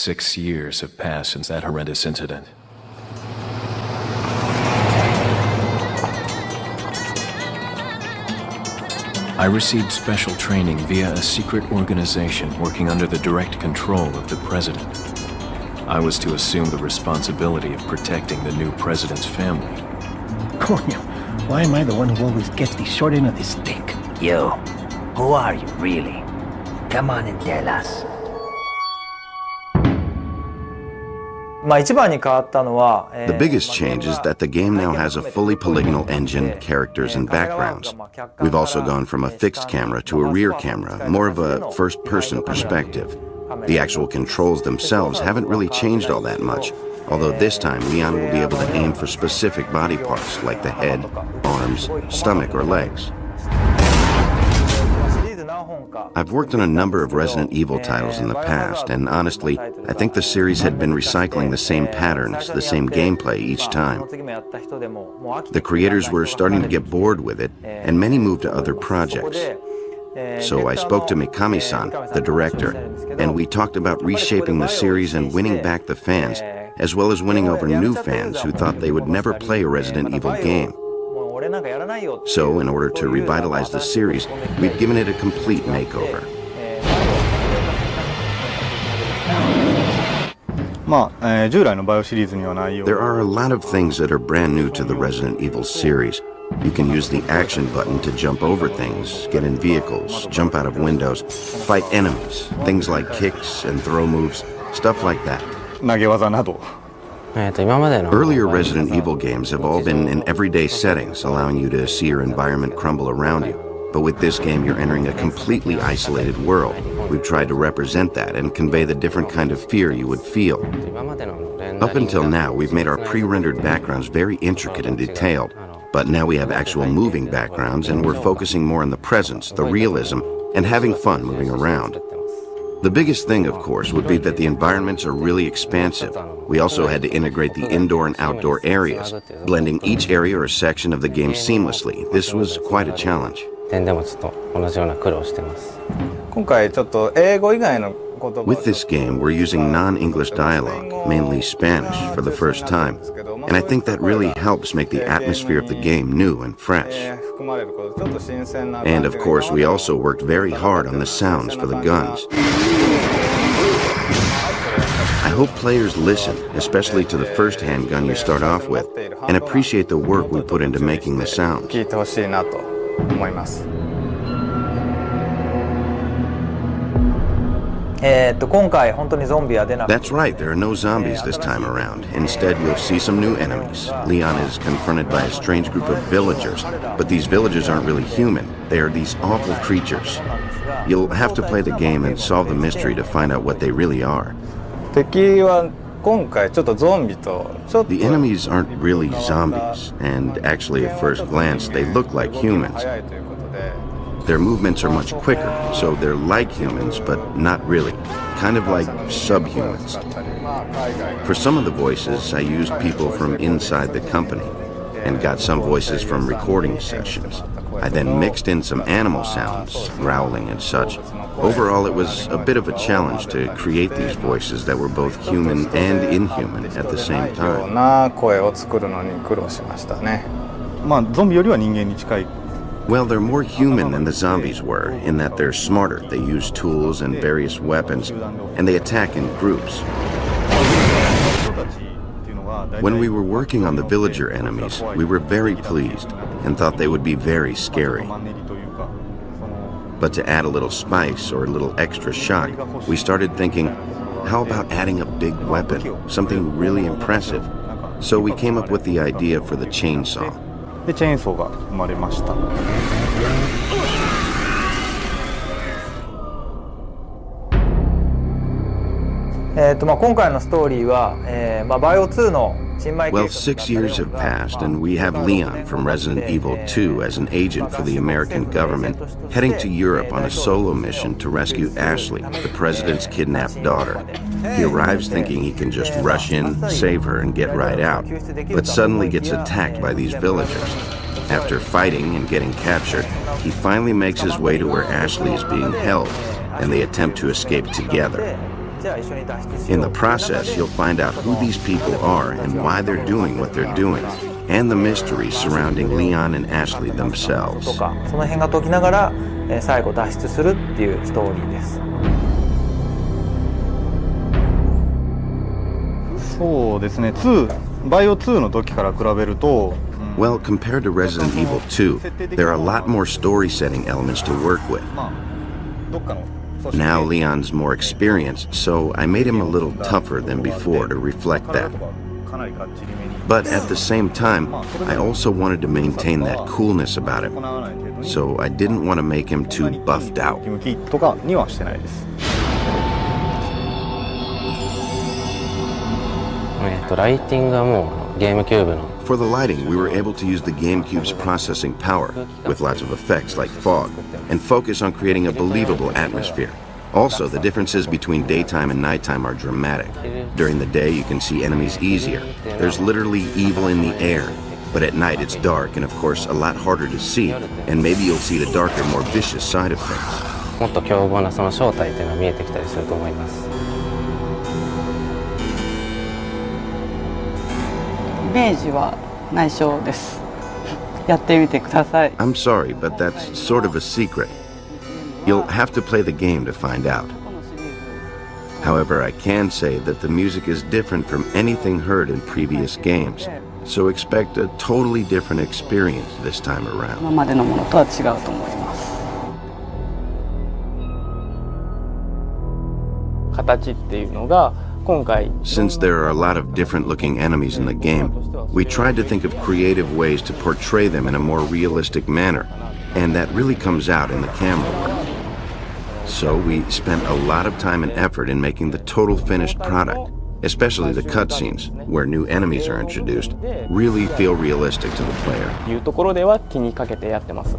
6 years have passed since that horrendous incident. I received special training via a secret organization working under the direct control of the president. I was to assume the responsibility of protecting the new president's family. Coño, why am I the one who always gets the short end of the stick? Yo, who are you really? Come on and tell us. 一番に変わったのは The biggest change is that the game now has a fully polygonal engine, characters, and backgrounds. We've also gone from a fixed camera to a rear camera, more of a first-person perspective. The actual controls themselves haven't really changed all that much, although this time Leon will be able to aim for specific body parts like the head, arms, stomach, or legs. I've worked on a number of Resident Evil titles in the past, and honestly, I think the series had been recycling the same patterns, the same gameplay each time. The creators were starting to get bored with it, and many moved to other projects. So I spoke to Mikami-san, the director, and we talked about reshaping the series and winning back the fans, as well as winning over new fans who thought they would never play a Resident Evil game. So, in order to revitalize the series, we've given it a complete makeover. There are a lot of things that are brand new to the Resident Evil series. You can use the action button to jump over things, get in vehicles, jump out of windows, fight enemies, things like kicks and throw moves, stuff like that. Earlier Resident Evil games have all been in everyday settings, allowing you to see your environment crumble around you. But with this game, you're entering a completely isolated world. We've tried to represent that and convey the different kind of fear you would feel. Up until now, we've made our pre-rendered backgrounds very intricate and detailed. But now we have actual moving backgrounds, and we're focusing more on the presence, the realism, and having fun moving around. The biggest thing, of course, would be that the environments are really expansive. We also had to integrate the indoor and outdoor areas, blending each area or section of the game seamlessly. This was quite a challenge. With this game, we're using non-English dialogue, mainly Spanish, for the first time. And I think that really helps make the atmosphere of the game new and fresh. And of course, we also worked very hard on the sounds for the guns. I hope players listen, especially to the first handgun you start off with, and appreciate the work we put into making the sounds. That's right, there are no zombies this time around. Instead, you'll see some new enemies. Leon is confronted by a strange group of villagers, but these villagers aren't really human. They are these awful creatures. You'll have to play the game and solve the mystery to find out what they really are. The enemies aren't really zombies, and actually at first glance they look like humans. Their movements are much quicker, so they're like humans, but not really. Kind of like subhumans. For some of the voices, I used people from inside the company, and got some voices from recording sessions. I then mixed in some animal sounds, growling and such. Overall, it was a bit of a challenge to create these voices that were both human and inhuman at the same time. Well, they're more human than the zombies were, in that they're smarter. They use tools and various weapons, and they attack in groups. When we were working on the villager enemies, we were very pleased and thought they would be very scary. But to add a little spice or a little extra shock, we started thinking, how about adding a big weapon, something really impressive? So we came up with the idea for the chainsaw. でチェーンソーが生まれました。今回のストーリーは、バイオ2の Well, 6 years have passed, and we have Leon from Resident Evil 2 as an agent for the American government, heading to Europe on a solo mission to rescue Ashley, the president's kidnapped daughter. He arrives thinking he can just rush in, save her, and get right out, but suddenly gets attacked by these villagers. After fighting and getting captured, he finally makes his way to where Ashley is being held, and they attempt to escape together. In the process, you'll find out who these people are and why they're doing what they're doing, and the mystery surrounding Leon and Ashley と themselves. かその辺が解きながら、最後脱出するっていうストーリーです。そうですね、バイオ2の時から比べると、Well, compared to Resident Evil 2, there are a lot more story-setting elements to work with. まあどっかの Now Leon's more experienced, so I made him a little tougher than before to reflect that. かなりかっちりめに But at the same time, I also wanted to maintain that coolness about him, 行わない程度に so I didn't want to make him too buffed out. 向きとかにはしてないです。ライティングはもうゲームキューブの For the lighting, we were able to use the GameCube's processing power, with lots of effects like fog, and focus on creating a believable atmosphere. Also, the differences between daytime and nighttime are dramatic. During the day, you can see enemies easier. There's literally evil in the air. But at night, it's dark and, of course, a lot harder to see, and maybe you'll see the darker, more vicious side of things. もっと凶暴なその正体っていうのが見えてきたりすると思います。イメージは内緒です。やってみてください。 I'm sorry, but that's sort of a secret. You'll have to play the game to find out. However, I can say that the music is different from anything heard in previous games, so expect a totally different experience this time 今 around. までのものとは違うと思います。形っていうのが今回 Since there are a lot of different looking enemies in the game, we tried to think of creative ways to portray them in a more realistic manner, and that really comes out in the camera work. So we spent a lot of time and effort in making the total finished product, especially the cutscenes, where new enemies are introduced, really feel realistic to the player. いうところでは気にかけてやってます。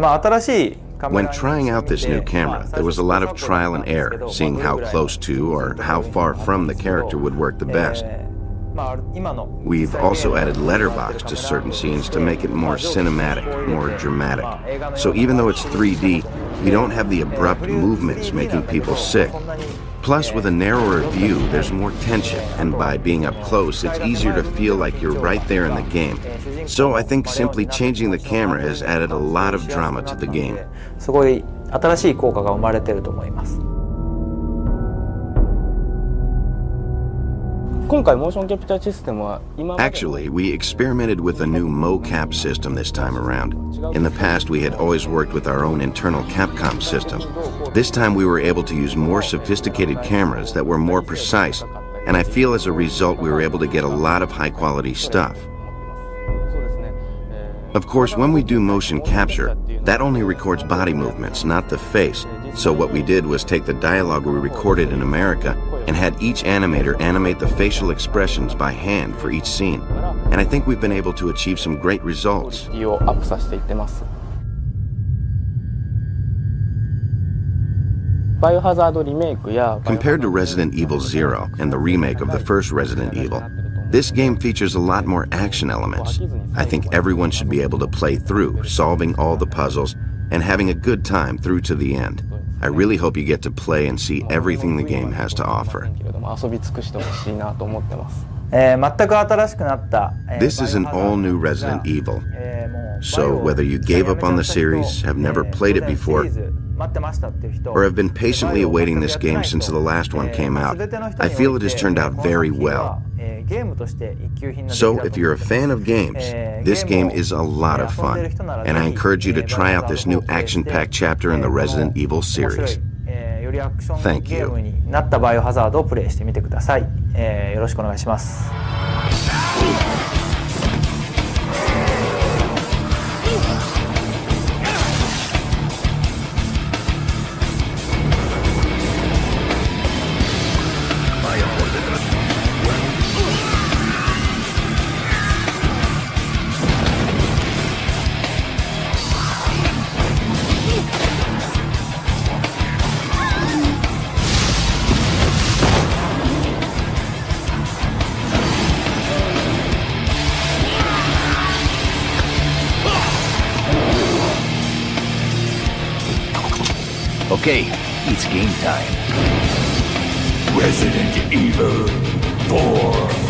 まあ新しい When trying out this new camera, there was a lot of trial and error, seeing how close to or how far from the character would work the best. We've also added letterbox to certain scenes to make it more cinematic, more dramatic. So even though it's 3D, you don't have the abrupt movements making people sick. Plus, with a narrower view, there's more tension, and by being up close, it's easier to feel like you're right there in the game. So I think simply changing the camera has added a lot of drama to the game. すごい新しい効果が生まれてると思います。今回モーションキャプチャーシステムは今まで Actually, we experimented with a new mocap system this time around. In the past, we had always worked with our own internal Capcom system. This time, we were able to use more sophisticated cameras that were more precise, and I feel as a result, we were able to get a lot of high-quality stuff. そうですね。 Of course, when we do motion capture, that only records body movements, not the face. So what we did was take the dialogue we recorded in America and had each animator animate the facial expressions by hand for each scene. And I think we've been able to achieve some great results. をアップさせていってます。バイオハザードリメイクや Compared to Resident Evil 0 and the remake of the first Resident Evil, this game features a lot more action elements. I think everyone should be able to play through, solving all the puzzles, and having a good time through to the end. I really hope you get to play and see everything the game has to offer. 遊び尽くしてほしいなと思ってます。全く新しくなった、This is an all-new Resident Evil. So whether you gave up on the series, have never played it before, or have been patiently awaiting this game since the last one came out, I feel it has turned out very well. So if you're a fan of games, this game is a lot of fun, and I encourage you to try out this new action-packed chapter in the Resident Evil series. Thank you. ゲームになったバイオハザードをプレイしてみてください。よろしくお願いします。Okay, it's game time. Resident Evil 4.